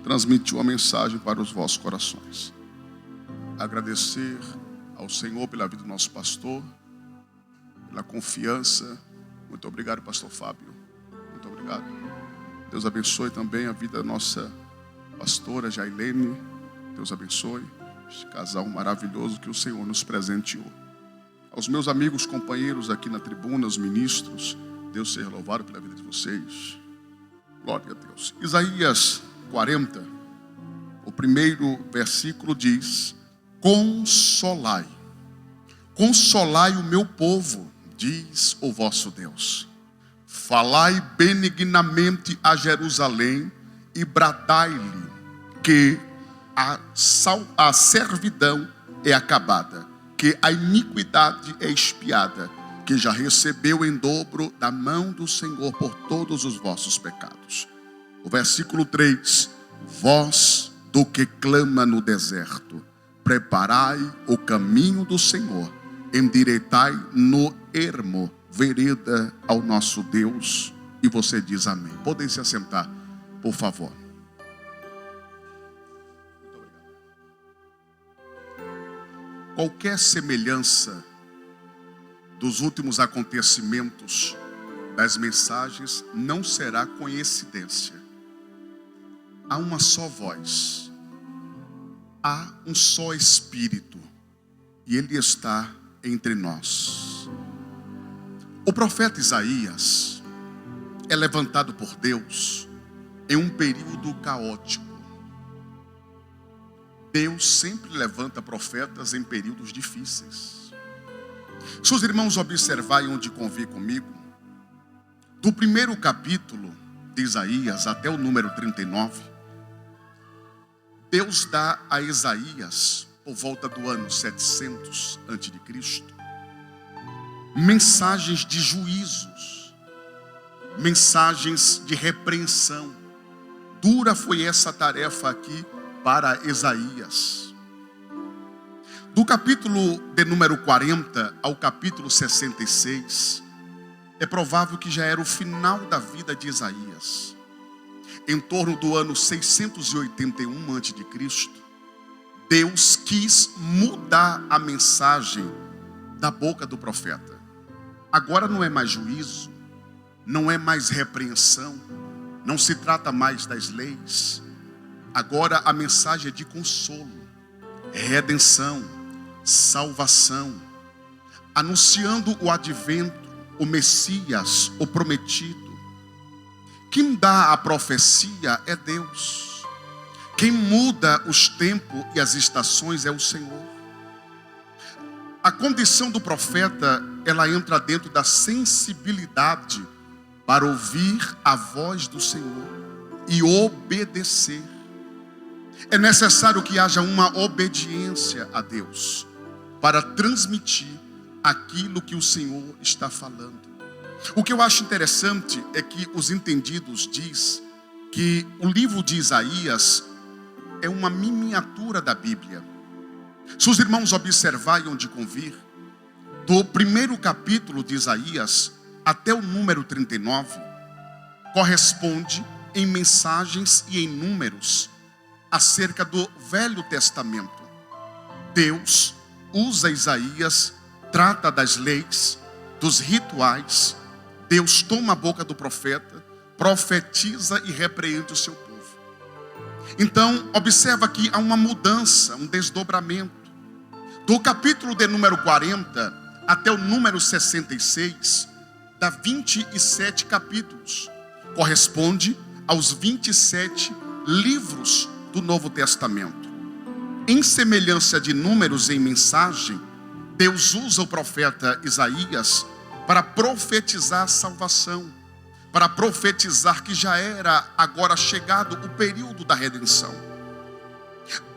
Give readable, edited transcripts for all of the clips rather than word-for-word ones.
transmitir uma mensagem para os vossos corações. Agradecer ao Senhor pela vida do nosso pastor, pela confiança. Muito obrigado, pastor Fábio. Muito obrigado. Deus abençoe também a vida da nossa pastora Jailene. Deus abençoe este casal maravilhoso que o Senhor nos presenteou. Aos meus amigos, companheiros aqui na tribuna, os ministros, Deus seja louvado pela vida de vocês. Glória a Deus. Isaías 40, o primeiro versículo diz: consolai, consolai o meu povo, diz o vosso Deus. Falai benignamente a Jerusalém e bradai-lhe que a servidão é acabada, que a iniquidade é expiada, que já recebeu em dobro da mão do Senhor por todos os vossos pecados. O versículo 3: vós do que clama no deserto, preparai o caminho do Senhor, endireitai no ermo vereda ao nosso Deus. E você diz amém. Podem se assentar, por favor. Qualquer semelhança dos últimos acontecimentos das mensagens não será coincidência. Há uma só voz, há um só Espírito, e Ele está entre nós. O profeta Isaías é levantado por Deus em um período caótico. Deus sempre levanta profetas em períodos difíceis. Se os irmãos observarem onde convir comigo, do primeiro capítulo de Isaías até o número 39, Deus dá a Isaías, por volta do ano 700 a.C., mensagens de juízos, mensagens de repreensão. Dura foi essa tarefa aqui para Isaías. Do capítulo de número 40 ao capítulo 66, é provável que já era o final da vida de Isaías. Em torno do ano 681 a.C., Deus quis mudar a mensagem da boca do profeta. Agora não é mais juízo, não é mais repreensão, não se trata mais das leis. Agora a mensagem é de consolo, redenção, salvação, anunciando o advento, o Messias, o prometido. Quem dá a profecia é Deus. Quem muda os tempos e as estações é o Senhor. A condição do profeta, ela entra dentro da sensibilidade para ouvir a voz do Senhor e obedecer. É necessário que haja uma obediência a Deus para transmitir aquilo que o Senhor está falando. O que eu acho interessante é que os entendidos diz que o livro de Isaías é uma miniatura da Bíblia. Se os irmãos observarem onde convir, do primeiro capítulo de Isaías até o número 39, corresponde em mensagens e em números acerca do Velho Testamento. Deus usa Isaías, trata das leis, dos rituais. Deus toma a boca do profeta, profetiza e repreende o seu povo. Então, observa que há uma mudança, um desdobramento. Do capítulo de número 40 até o número 66, dá 27 capítulos. Corresponde aos 27 livros do Novo Testamento. Em semelhança de números em mensagem, Deus usa o profeta Isaías para profetizar a salvação, para profetizar que já era agora chegado o período da redenção.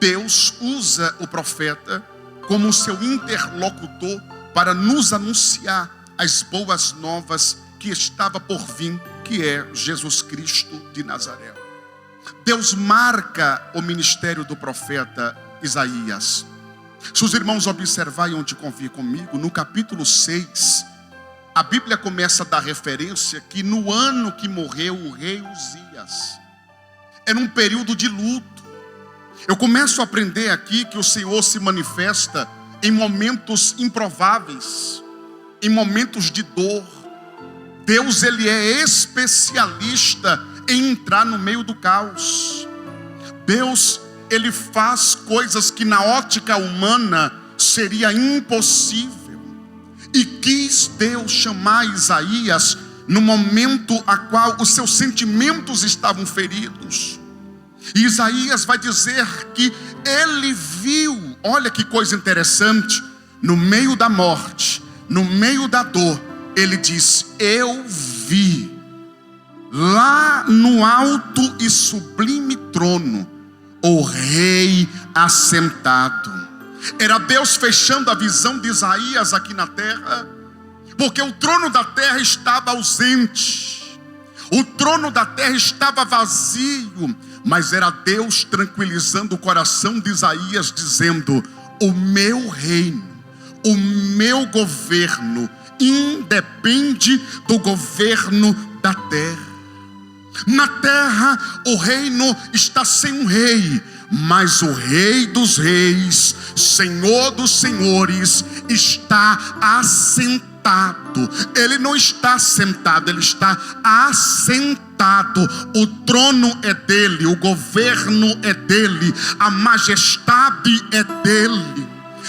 Deus usa o profeta como seu interlocutor para nos anunciar as boas novas que estava por vir, que é Jesus Cristo de Nazaré. Deus marca o ministério do profeta Isaías. Se os irmãos observarem onde convir comigo, no capítulo 6, a Bíblia começa a dar referência que no ano que morreu o rei Uzias, era um período de luto. Eu começo a aprender aqui que o Senhor se manifesta em momentos improváveis, em momentos de dor. Deus, Ele é especialista em entrar no meio do caos. Deus, Ele faz coisas que na ótica humana seria impossível. E quis Deus chamar Isaías no momento a qual os seus sentimentos estavam feridos. E Isaías vai dizer que ele viu, olha que coisa interessante, no meio da morte, no meio da dor, ele diz: eu vi lá no alto e sublime trono o rei assentado. Era Deus fechando a visão de Isaías aqui na terra, porque o trono da terra estava ausente, o trono da terra estava vazio, mas era Deus tranquilizando o coração de Isaías, dizendo: o meu reino, o meu governo independe do governo da terra. Na terra o reino está sem um rei, mas o Rei dos Reis, Senhor dos Senhores, está assentado. Ele não está sentado, ele está assentado. O trono é dele, o governo é dele, a majestade é dele.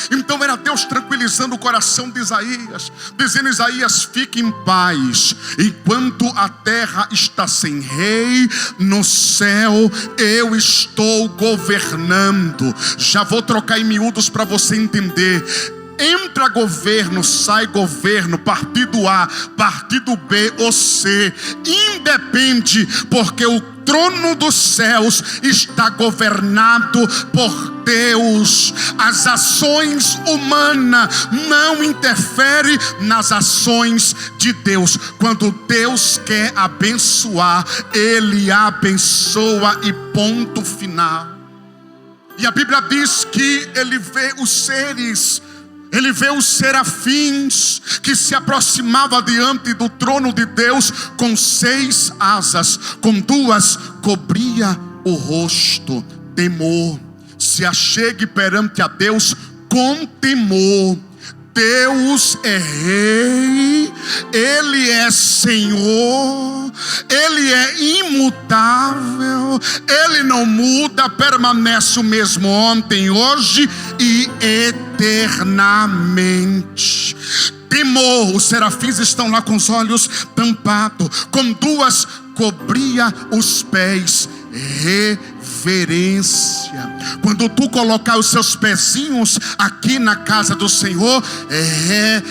Então era Deus tranquilizando o coração de Isaías, dizendo: Isaías, fique em paz, enquanto a terra está sem rei, no céu eu estou governando. Já vou trocar em miúdos para você entender. Entra governo, sai governo, partido A, partido B ou C, independe, porque o trono dos céus está governado por Deus. As ações humanas não interferem nas ações de Deus. Quando Deus quer abençoar, Ele abençoa e ponto final. E a Bíblia diz que Ele vê os seres, Ele vê os serafins que se aproximavam diante do trono de Deus com 6 asas, com 2 cobria o rosto. Temor. Se achegue perante a Deus com temor. Deus é Rei, Ele é Senhor, Ele é imutável, Ele não muda, permanece o mesmo ontem, hoje e eternamente. Temor, os serafins estão lá com os olhos tampados, com 2 cobria os pés. Reverência. Quando tu colocar os seus pezinhos aqui na casa do Senhor, é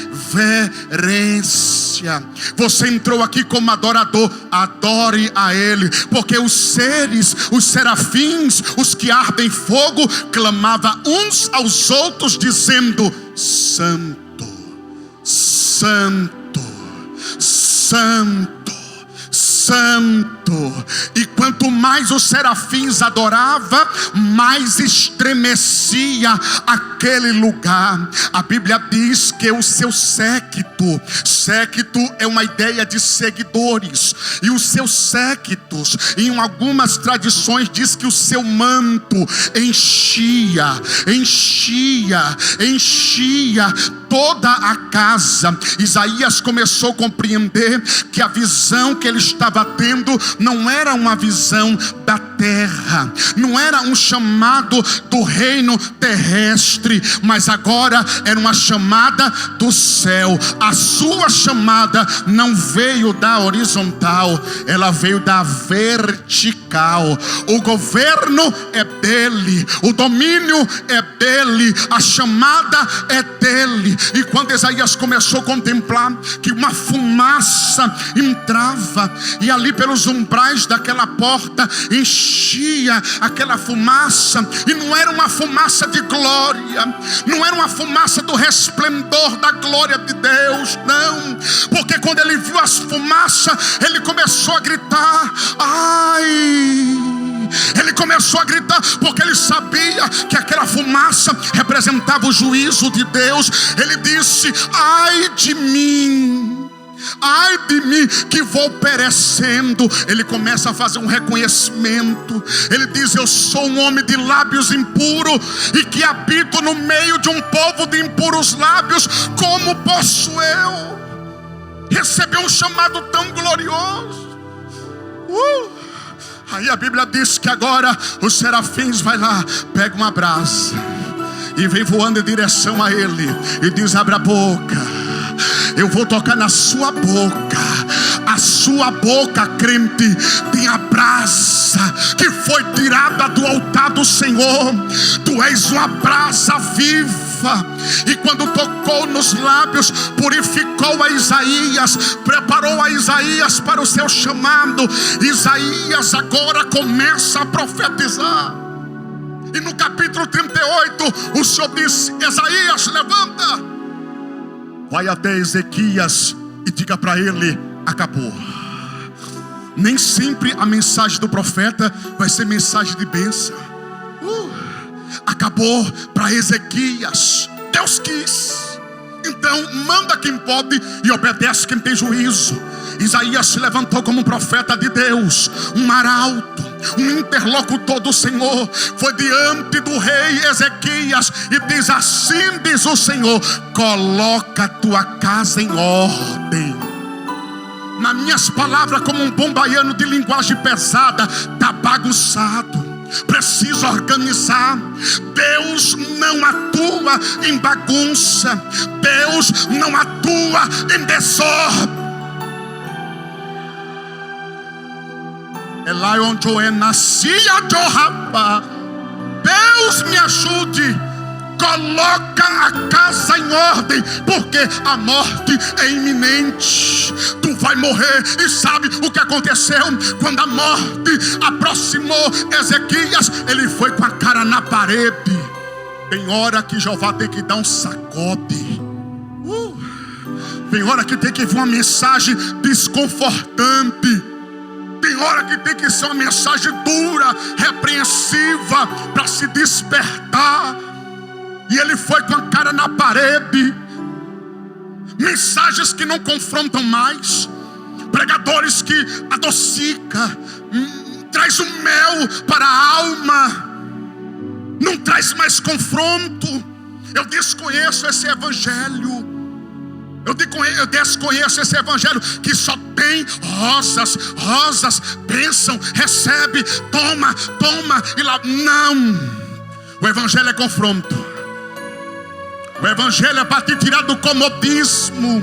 reverência. Você entrou aqui como adorador, adore a Ele, porque os seres, os serafins, os que ardem fogo, clamavam uns aos outros dizendo: Santo, Santo, Santo, Santo. E quanto mais os serafins adoravam, mais estremecia aquele lugar. A Bíblia diz que o seu séquito é uma ideia de seguidores, e os seus séquitos, em algumas tradições diz que o seu manto enchia toda a casa. Isaías começou a compreender que a visão que ele estava tendo não era uma visão da terra, não era um chamado do reino terrestre, mas agora era uma chamada do céu. A sua chamada não veio da horizontal, ela veio da vertical. O governo é dele, o domínio é dele, a chamada é dele. E quando Isaías começou a contemplar que uma fumaça entrava, e ali pelos umbrais daquela porta enchia aquela fumaça, e não era uma fumaça de glória, não era uma fumaça do resplendor da glória de Deus, não, porque quando ele viu as fumaças, ele começou a gritar: ai! Ele começou a gritar, porque ele sabia que aquela fumaça representava o juízo de Deus. Ele disse: ai de mim, ai de mim que vou perecendo. Ele começa a fazer um reconhecimento. Ele diz: eu sou um homem de lábios impuros e que habito no meio de um povo de impuros lábios. Como posso eu receber um chamado tão glorioso? Aí a Bíblia diz que agora os serafins vai lá, pega uma brasa e vem voando em direção a ele e diz: abra a boca, eu vou tocar na sua boca. A sua boca, crente, tem a brasa que foi tirada do altar do Senhor. Tu és uma brasa viva. E quando tocou nos lábios, purificou a Isaías, preparou a Isaías para o seu chamado. Isaías agora começa a profetizar. E no capítulo 38, o Senhor disse: Isaías, levanta, vai até Ezequias e diga para ele: acabou. Nem sempre a mensagem do profeta vai ser mensagem de bênção. Acabou para Ezequias. Deus quis. Então manda quem pode e obedece quem tem juízo. Isaías se levantou como um profeta de Deus, um arauto, um interlocutor do Senhor. Foi diante do rei Ezequias e diz: assim diz o Senhor: coloca a tua casa em ordem. Nas minhas palavras, como um bom baiano de linguagem pesada, está bagunçado, precisa organizar. Deus não atua em bagunça, Deus não atua em desordem. Deus me ajude. Coloca a casa em ordem, porque a morte é iminente. Tu vai morrer. E sabe o que aconteceu? Quando a morte aproximou Ezequias, ele foi com a cara na parede. Tem hora que Jeová tem que dar um sacode. Tem hora que tem que vir uma mensagem desconfortante. Tem hora que tem que ser uma mensagem dura, repreensiva, para se despertar. E ele foi com a cara na parede. Mensagens que não confrontam mais, pregadores que adocicam, traz o mel para a alma, não traz mais confronto. Eu desconheço esse evangelho. Eu desconheço esse evangelho que só tem rosas, bênção, recebe, toma, e lá. Não, o evangelho é confronto. O evangelho é para te tirar do comodismo.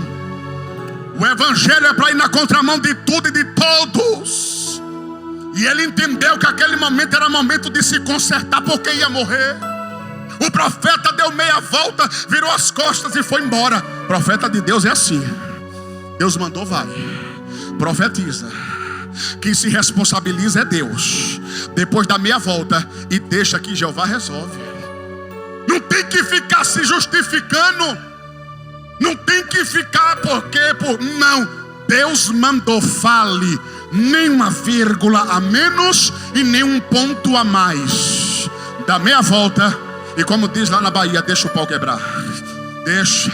O evangelho é para ir na contramão de tudo e de todos. E ele entendeu que aquele momento era momento de se consertar, porque ia morrer. O profeta deu meia volta, virou as costas e foi embora. O profeta de Deus é assim. Deus mandou, vai. Profetiza. Quem se responsabiliza é Deus. Depois da meia volta, e deixa que Jeová resolve. Não tem que ficar se justificando. Não tem que ficar não. Deus mandou, fale. Nem uma vírgula a menos e nem um ponto a mais. Dá meia volta. E como diz lá na Bahia, deixa o pau quebrar. Deixa.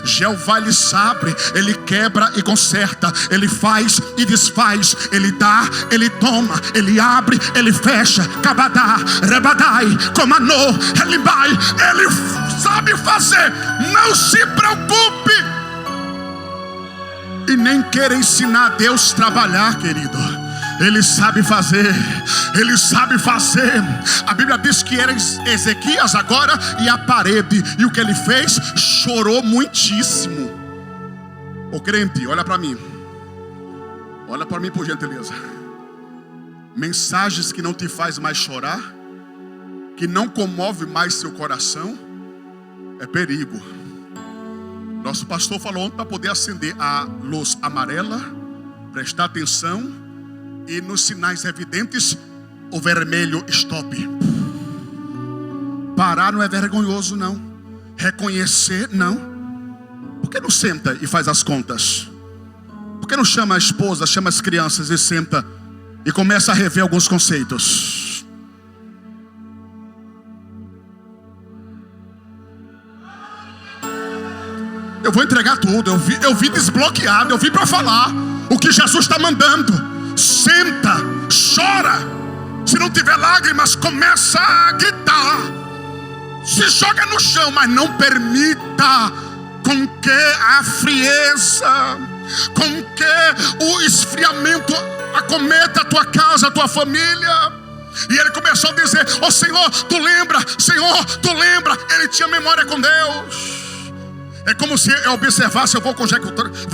Jeová ele sabe, ele quebra e conserta, ele faz e desfaz, ele dá, ele toma, ele abre, ele fecha. Kabadá, Rebadai, Comanô, Elimbai, ele sabe fazer. Não se preocupe e nem queira ensinar a Deus a trabalhar, querido. Ele sabe fazer, ele sabe fazer. A Bíblia diz que era Ezequias agora e a parede. E o que ele fez? Chorou muitíssimo. Ô crente, olha para mim. Olha para mim por gentileza. Mensagens que não te faz mais chorar, que não comove mais seu coração, é perigo. Nosso pastor falou ontem para poder acender a luz amarela, prestar atenção. E nos sinais evidentes, o vermelho, stop. Parar não é vergonhoso, não. Reconhecer, não. Por que não senta e faz as contas? Por que não chama a esposa, chama as crianças e senta e começa a rever alguns conceitos? Eu vou entregar tudo. Eu vi desbloqueado. Eu vim para falar o que Jesus está mandando. Senta, chora. Se não tiver lágrimas, começa a gritar. Se joga no chão, mas não permita com que a frieza, com que o esfriamento acometa a tua casa, a tua família. E ele começou a dizer: oh Senhor, tu lembra? Senhor, tu lembra? Ele tinha memória com Deus. É como se eu observasse, eu vou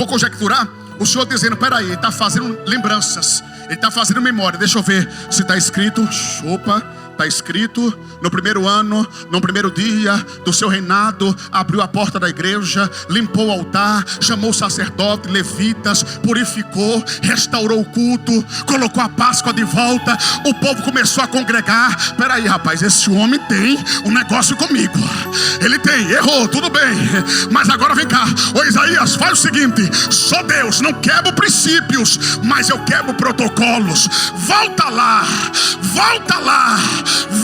conjecturar, o Senhor dizendo: peraí, ele está fazendo lembranças, ele está fazendo memória. Deixa eu ver se está escrito. Opa, está escrito: no primeiro ano, no primeiro dia do seu reinado, abriu a porta da igreja, limpou o altar, chamou os sacerdotes, levitas, purificou, restaurou o culto, colocou a Páscoa de volta. O povo começou a congregar. Peraí, rapaz, esse homem tem um negócio comigo. Ele tem, errou, tudo bem, mas agora vem cá. Ô Isaías, faz o seguinte: sou Deus, não quebro princípios, mas eu quebro protocolos. Volta lá, volta lá,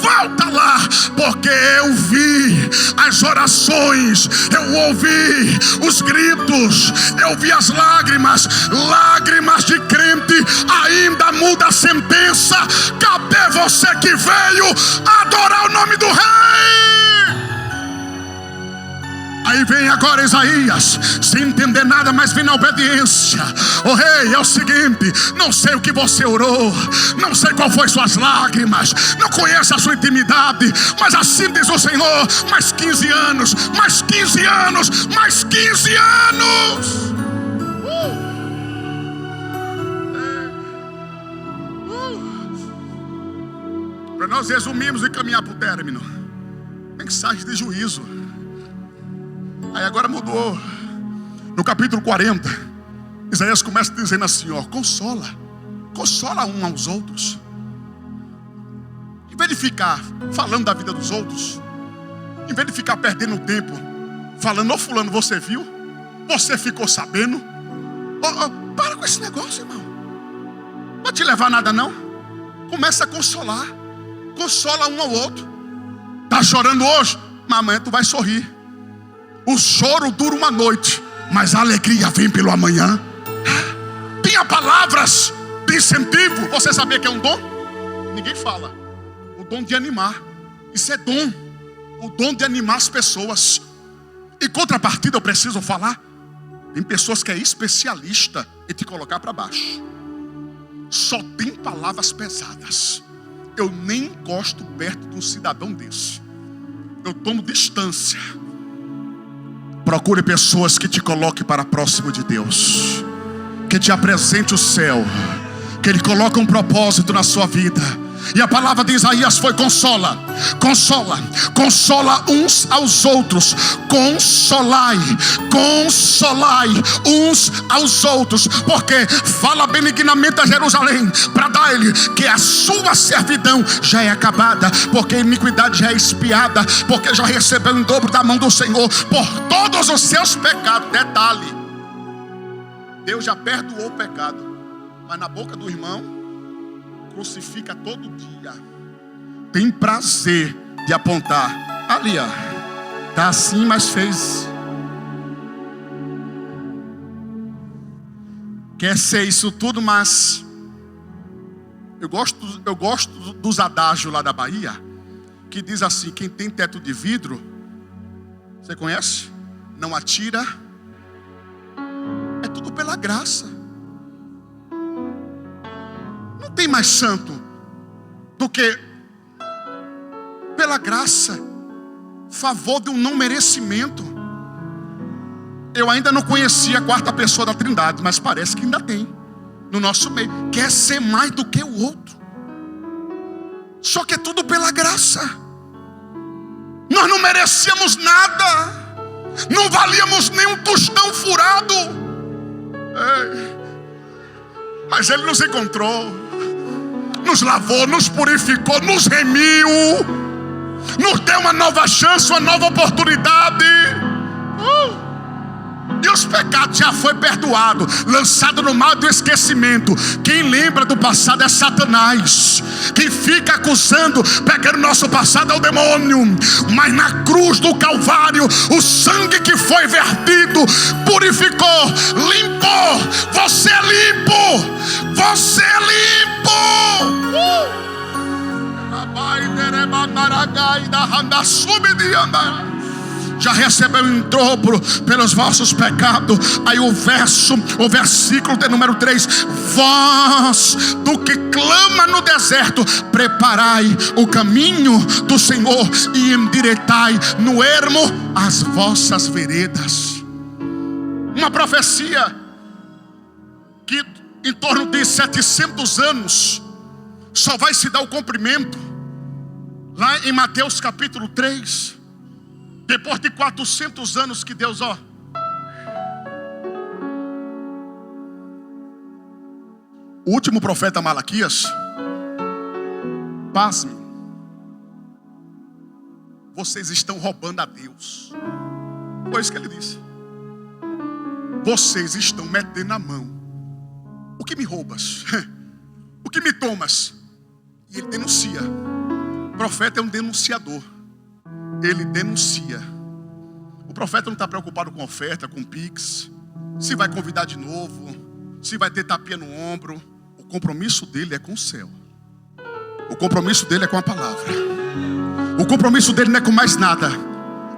volta lá, porque eu vi as orações, eu ouvi os gritos, eu vi as lágrimas. Lágrimas de crente ainda muda a sentença. Cadê você que veio adorar o nome do Rei? Aí vem agora Isaías, sem entender nada, mas vem na obediência. O rei, é o seguinte: não sei o que você orou, não sei qual foi suas lágrimas, não conheço a sua intimidade, mas assim diz o Senhor: mais 15 anos, mais 15 anos, mais 15 anos. Para nós resumirmos e caminhar para o término, mensagem de juízo. Aí agora mudou. No capítulo 40, Isaías começa dizendo assim: ó, consola um aos outros. Em vez de ficar falando da vida dos outros, em vez de ficar perdendo tempo falando: ô fulano, você viu? Você ficou sabendo? Para com esse negócio, irmão. Não vai te levar a nada não. Começa a consolar. Consola um ao outro. Tá chorando hoje, mas amanhã tu vai sorrir. O choro dura uma noite, mas a alegria vem pelo amanhã. Tenha palavras de incentivo. Você sabia que é um dom? Ninguém fala. O dom de animar. Isso é dom. O dom de animar as pessoas. Em contrapartida, eu preciso falar: tem pessoas que é especialista em te colocar para baixo. Só tem palavras pesadas. Eu nem encosto perto de um cidadão desse. Eu tomo distância. Procure pessoas que te coloquem para próximo de Deus, que te apresente o céu, que Ele coloque um propósito na sua vida. E a palavra de Isaías foi: consola, consola, consola uns aos outros. Consolai, consolai uns aos outros, porque fala benignamente a Jerusalém, para dar-lhe que a sua servidão já é acabada, porque a iniquidade já é expiada, porque já recebeu em dobro da mão do Senhor por todos os seus pecados. Detalhe: Deus já perdoou o pecado, mas na boca do irmão crucifica todo dia. Tem prazer de apontar: ali ó, tá assim, mas fez. Quer ser isso tudo, mas eu gosto dos adágios lá da Bahia, que diz assim: quem tem teto de vidro, você conhece? Não atira. É tudo pela graça. Não tem mais santo do que pela graça, favor de um não merecimento. Eu ainda não conhecia a quarta pessoa da Trindade, mas parece que ainda tem no nosso meio. Quer ser mais do que o outro, só que é tudo pela graça. Nós não merecíamos nada, não valíamos nem um tostão furado. Mas Ele nos encontrou, nos lavou, nos purificou, nos remiu, nos deu uma nova chance, uma nova oportunidade. E os pecados já foi perdoado, lançado no mar do esquecimento. Quem lembra do passado é Satanás. Quem fica acusando, pegando nosso passado é o demônio. Mas na cruz do Calvário, o sangue que foi vertido purificou, limpou. Você é limpo. Você é limpo. Já recebeu em dobro pelos vossos pecados. Aí o versículo de número 3: vós do que clama no deserto, preparai o caminho do Senhor e endireitai no ermo as vossas veredas. Uma profecia que em torno de 700 anos só vai se dar o cumprimento lá em Mateus capítulo 3. Depois de 400 anos que Deus, o último profeta Malaquias, pasme, vocês estão roubando a Deus. Foi isso que ele disse. Vocês estão metendo a mão. O que me roubas? O que me tomas? E ele denuncia. O profeta é um denunciador. Ele denuncia. O profeta não está preocupado com oferta, com pix, se vai convidar de novo, se vai ter tapinha no ombro. O compromisso dele é com o céu. O compromisso dele é com a palavra. O compromisso dele não é com mais nada.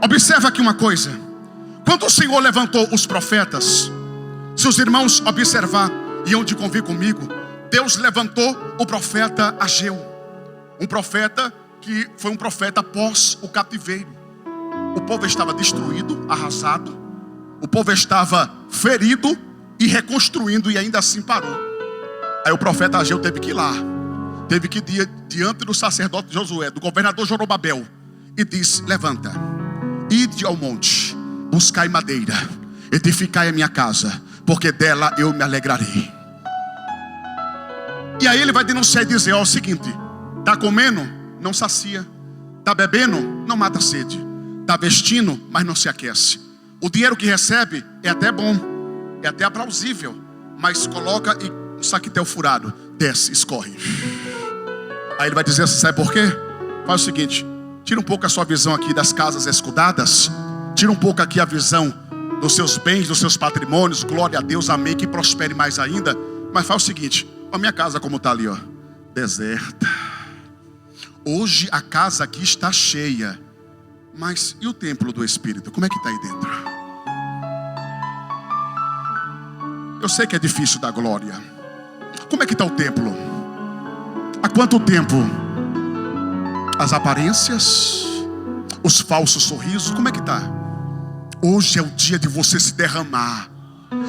Observa aqui uma coisa. Quando o Senhor levantou os profetas, se os irmãos observar e hão de convir comigo, Deus levantou o profeta Ageu, um profeta que foi um profeta após o cativeiro. O povo estava destruído, arrasado. O povo estava ferido e reconstruindo, e ainda assim parou. Aí o profeta Ageu teve que ir lá. Teve que ir diante do sacerdote Josué, do governador Zorobabel, e disse: levanta, ide ao monte, buscai madeira, edificai a minha casa, porque dela eu me alegrarei. E aí ele vai denunciar e dizer: o seguinte, está comendo, não sacia. Está bebendo, não mata a sede. Está vestindo, mas não se aquece. O dinheiro que recebe é até bom, é até aplausível, mas coloca e um saquetel furado, desce, escorre. Aí ele vai dizer assim: sabe por quê? Faz o seguinte, tira um pouco a sua visão aqui das casas escudadas, tira um pouco aqui a visão dos seus bens, dos seus patrimônios. Glória a Deus, amém, que prospere mais ainda. Mas faz o seguinte: a minha casa como está ali, deserta. Hoje a casa aqui está cheia, mas e o templo do Espírito? Como é que está aí dentro? Eu sei que é difícil dar glória. Como é que está o templo? Há quanto tempo? As aparências, os falsos sorrisos, como é que está? Hoje é o dia de você se derramar.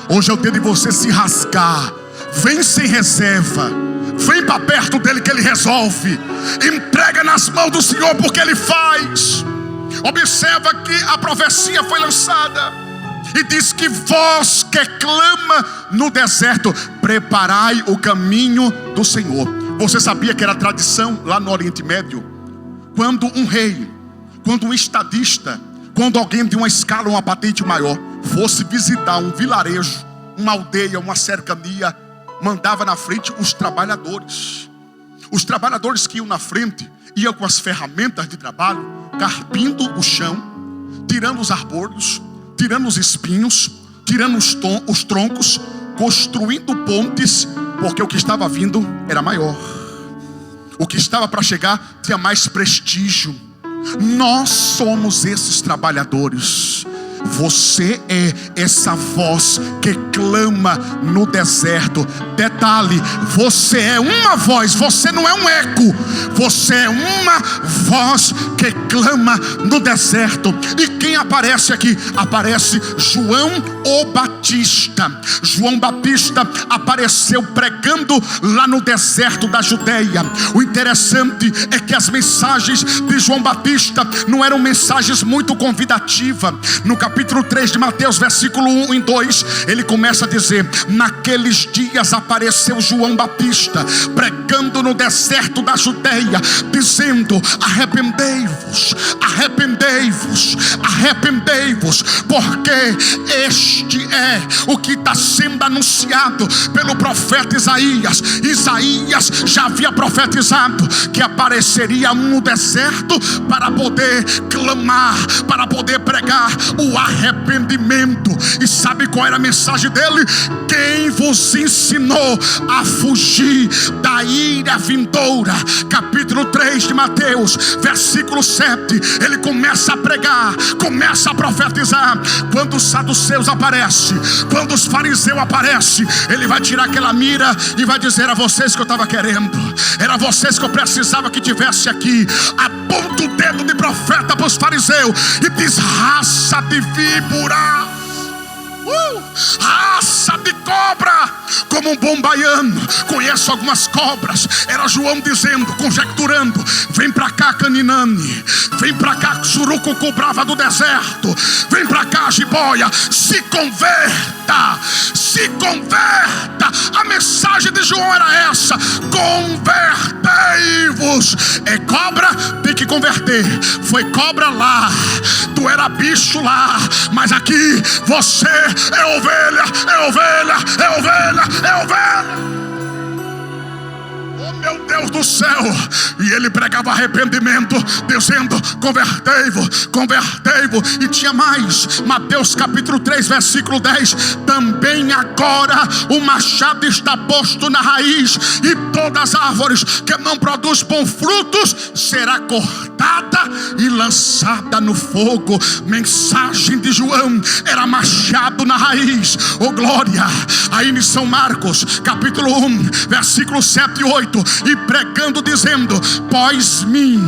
Hoje é o dia de você se rasgar. Vem sem reserva. Vem para perto dele que ele resolve. Entrega nas mãos do Senhor, porque ele faz. Observa que a profecia foi lançada e diz que vós que clama no deserto, preparai o caminho do Senhor. Você sabia que era tradição lá no Oriente Médio? Quando um rei, quando um estadista, quando alguém de uma escala, uma patente maior, fosse visitar um vilarejo, uma aldeia, uma cercania, mandava na frente os trabalhadores. Os trabalhadores que iam na frente iam com as ferramentas de trabalho, carpindo o chão, tirando os arbouros, tirando os espinhos, tirando os troncos, construindo pontes, porque o que estava vindo era maior. O que estava para chegar tinha mais prestígio. Nós somos esses trabalhadores. Você é essa voz que clama no deserto. Detalhe, você é uma voz, você não é um eco. Você é uma voz que clama no deserto. E quem aparece aqui? Aparece João o Batista. João Batista apareceu pregando lá no deserto da Judeia. O interessante é que as mensagens de João Batista não eram mensagens muito convidativas. No capítulo capítulo 3 de Mateus, versículo 1 e 2, ele começa a dizer: naqueles dias apareceu João Batista, pregando no deserto da Judeia, dizendo: arrependei-vos, arrependei-vos, arrependei-vos, porque este é o que está sendo anunciado pelo profeta Isaías. Isaías já havia profetizado que apareceria um no deserto para poder clamar, para poder pregar o arrependimento. E sabe qual era a mensagem dele? Quem vos ensinou a fugir da ira vindoura? Capítulo 3 de Mateus, versículo 7, ele começa a pregar, começa a profetizar. Quando os saduceus aparecem, quando os fariseus aparecem, ele vai tirar aquela mira e vai dizer: era vocês que eu estava querendo, era vocês que eu precisava que tivesse aqui. Aponta o dedo de profeta para os fariseus e diz: raça de víbora, raça de cobra. Como um bom baiano, conheço algumas cobras. Era João dizendo, conjecturando: vem pra cá, Caninane, vem pra cá, surucucu brava do deserto, vem pra cá, jiboia, se converta, se converta. A mensagem de João era essa: convertei-vos. É cobra, tem que converter. Foi cobra lá, tu era bicho lá, mas aqui você é ovelha, é ovelha, é ovelha, é ovelha. Oh meu Deus do céu. E ele pregava arrependimento, dizendo: convertei-vos, convertei-vos. E tinha mais, Mateus capítulo 3 versículo 10: também agora o machado está posto na raiz, e todas as árvores que não produzem bons frutos será cortada e lançada no fogo. Mensagem de João era machado na raiz. Oh glória. Aí em São Marcos capítulo 1 versículo 7 e 8, e pregando dizendo: pós mim,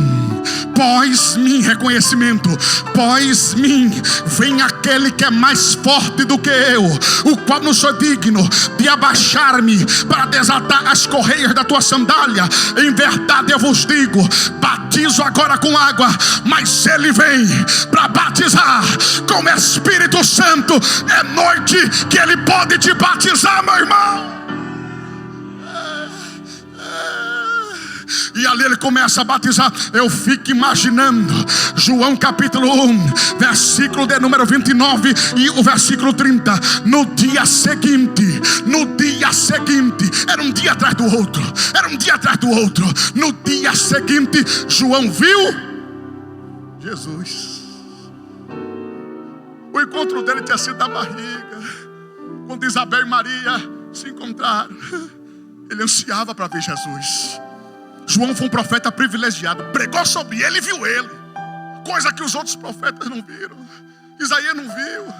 reconhecimento, pós mim vem aquele que é mais forte do que eu, o qual não sou digno de abaixar-me para desatar as correias da tua sandália. Em verdade eu vos digo, batizo agora com água, mas ele vem para batizar com o Espírito Santo. É noite que ele pode te batizar, meu irmão. E ali ele começa a batizar. Eu fico imaginando João capítulo 1 versículo de número 29 e o versículo 30. No dia seguinte, era um dia atrás do outro, era um dia atrás do outro. No dia seguinte, João viu Jesus. O encontro dele tinha sido da barriga, quando Isabel e Maria se encontraram. Ele ansiava para ver Jesus. João foi um profeta privilegiado, pregou sobre ele e viu ele, coisa que os outros profetas não viram. Isaías não viu.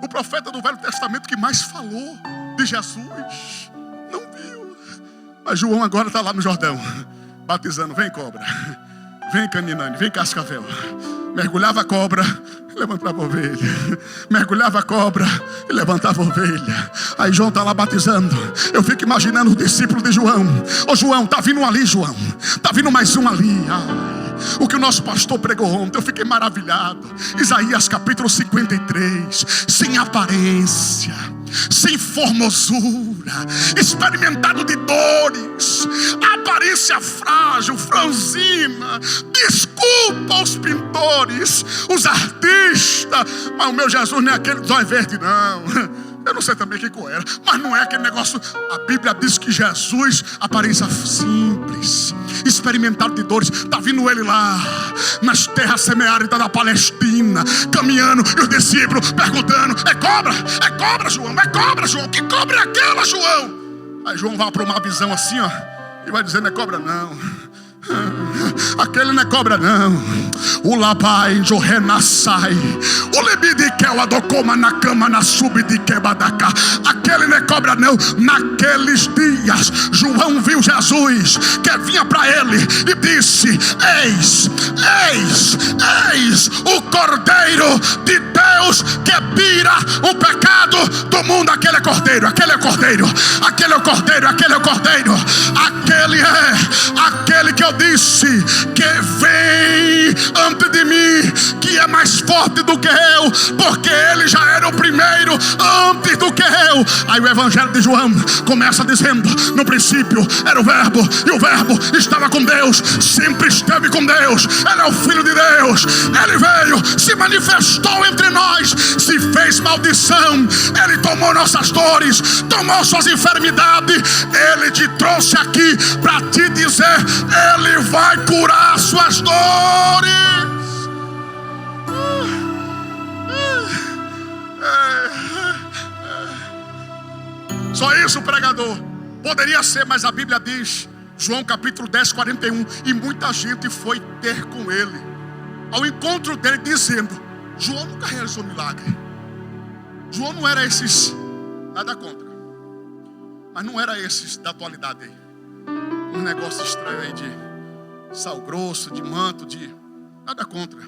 O profeta do Velho Testamento que mais falou de Jesus não viu. Mas João agora está lá no Jordão, batizando. Vem cobra, vem Caninane, vem cascavel. Mergulhava a cobra e levantava a ovelha, mergulhava a cobra e levantava a ovelha. Aí João está lá batizando. Eu fico imaginando o discípulo de João: ô João, tá vindo um ali, João, tá vindo mais um ali. O que o nosso pastor pregou ontem, eu fiquei maravilhado. Isaías capítulo 53, sem aparência, sem formosura, experimentado de dores, aparência frágil, franzina. Desculpa os pintores, os artistas, mas o meu Jesus não é aquele de olho verde, não. Eu não sei também quem era, mas não é aquele negócio. A Bíblia diz que Jesus, aparência simples, experimentado de dores. Está vindo ele lá nas terras semiáridas da Palestina, caminhando, e os discípulos perguntando: é cobra João, é cobra João, que cobra é aquela, João? Aí João vai para uma visão assim, ó, e vai dizer: não é cobra não, aquele não é cobra não. O labai jorrenassai, o libidiquel adocoma na cama na subdiquebadaca. Aquele não é cobra não. Naqueles dias João viu Jesus que vinha para ele e disse: eis o Cordeiro de Deus que tira o pecado do mundo. Aquele é Cordeiro, aquele é Cordeiro, aquele é o Cordeiro, aquele é o Cordeiro. Aquele é aquele que eu disse que vem antes de mim, que e é mais forte do que eu, porque ele já era o primeiro antes do que eu. Aí o evangelho de João começa dizendo: no princípio era o verbo, e o verbo estava com Deus, sempre esteve com Deus, ele é o Filho de Deus, ele veio, se manifestou entre nós, se fez maldição, ele tomou nossas dores, tomou suas enfermidades, ele te trouxe aqui para te dizer: ele vai curar suas dores. Só isso, pregador? Poderia ser, mas a Bíblia diz, João capítulo 10, 41, e muita gente foi ter com ele, ao encontro dele, dizendo: João nunca realizou milagre. João não era esses, nada contra, mas não era esses da atualidade aí, um negócio estranho aí de sal grosso, de manto, de nada contra.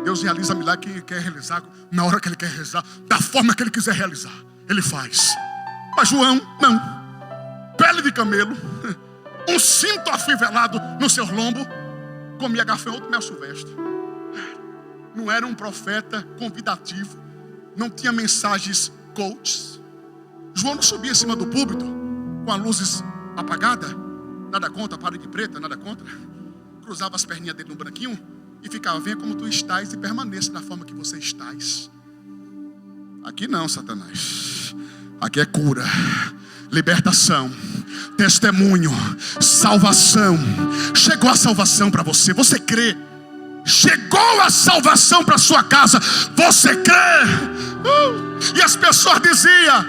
Deus realiza milagre que ele quer realizar, na hora que ele quer realizar, da forma que ele quiser realizar, ele faz. Mas João, não. Pele de camelo, um cinto afivelado no seu lombo, comia gafanhoto e mel silvestre. Não era um profeta convidativo, não tinha mensagens coaches. João não subia em cima do púlpito com as luzes apagadas, nada contra, parede preta, nada contra. Cruzava as perninhas dele no branquinho e ficava: venha como tu estás e permaneça da forma que você estás. Aqui não, Satanás. Aqui é cura, libertação, testemunho, salvação. Chegou a salvação para você, você crê? Chegou a salvação para sua casa, você crê? E as pessoas diziam: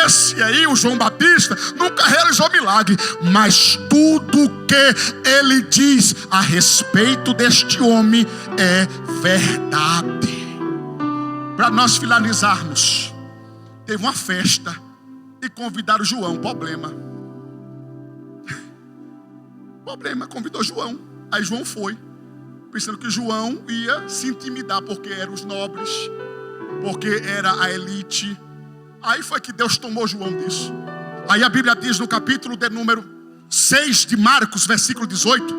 esse aí, o João Batista, nunca realizou milagre, mas tudo que ele diz a respeito deste homem é verdade. Para nós finalizarmos, teve uma festa e convidaram João. Problema, convidou João. Aí João foi, pensando que João ia se intimidar, porque eram os nobres, porque era a elite. Aí foi que Deus tomou João disso. Aí a Bíblia diz no capítulo de número 6 de Marcos, versículo 18: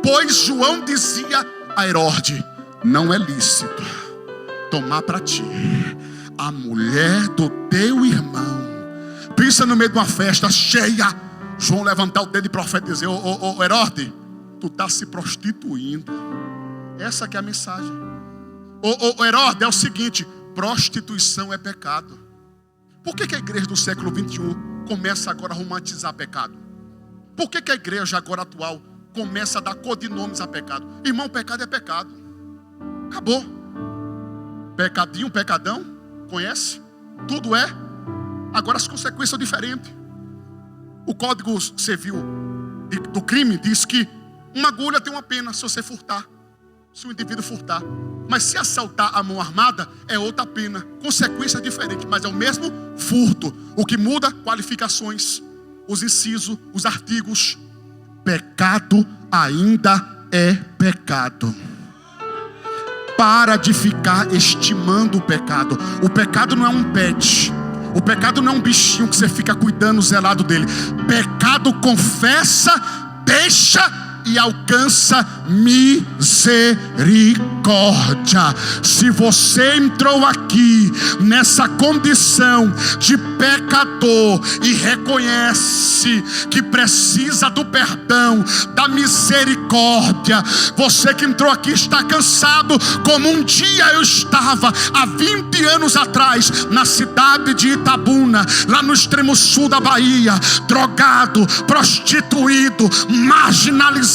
pois João dizia a Herodes: não é lícito tomar para ti a mulher do teu irmão. Pensa no meio de uma festa cheia, João levantar o dedo de profeta e dizer: ô Herodes, tu está se prostituindo. Essa que é a mensagem. Ô Herodes, é o seguinte: prostituição é pecado. Por que a igreja do século 21 começa agora a romantizar pecado? Por que a igreja agora atual começa a dar codinomes a pecado? Irmão, pecado é pecado. Acabou. Pecadinho, pecadão, conhece? Tudo é. Agora as consequências são diferentes. O Código Civil do crime diz que uma agulha tem uma pena se você furtar, se o indivíduo furtar. Mas se assaltar a mão armada é outra pena, consequência diferente, mas é o mesmo furto. O que muda? Qualificações, os incisos, os artigos. Pecado ainda é pecado. Para de ficar estimando o pecado. O pecado não é um pet. O pecado não é um bichinho que você fica cuidando, zelado dele. Pecado confessa, deixa e alcança misericórdia. Se você entrou aqui nessa condição de pecador e reconhece que precisa do perdão, da misericórdia, você que entrou aqui está cansado, como um dia eu estava há 20 anos atrás na cidade de Itabuna, lá no extremo sul da Bahia, drogado, prostituído, marginalizado,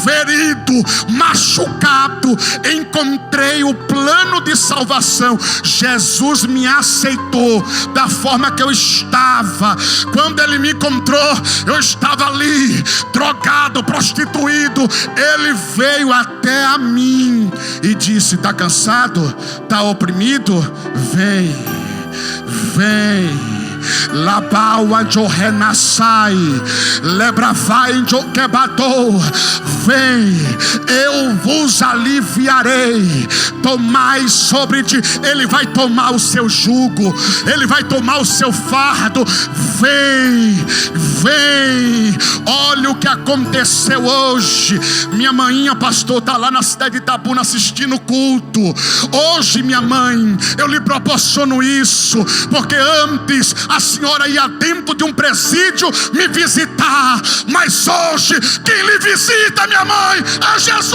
ferido, machucado. Encontrei o plano de salvação. Jesus me aceitou da forma que eu estava. Quando ele me encontrou, eu estava ali, drogado, prostituído. Ele veio até a mim e disse: está cansado? Está oprimido? Vem, vem. Labau anjorenasai, lebravai anjoquebatou. Vem, eu vos aliviarei. Tomai sobre ti. Ele vai tomar o seu jugo, ele vai tomar o seu fardo. Vem, vem. Olha o que aconteceu hoje. Minha maninha, pastor, está lá na cidade de Itabuna assistindo o culto. Hoje, minha mãe, eu lhe proporciono isso, porque antes a senhora ia dentro de um presídio me visitar, mas hoje quem lhe visita, minha mãe, é Jesus.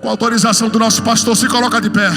Com a autorização do nosso pastor, se coloca de pé.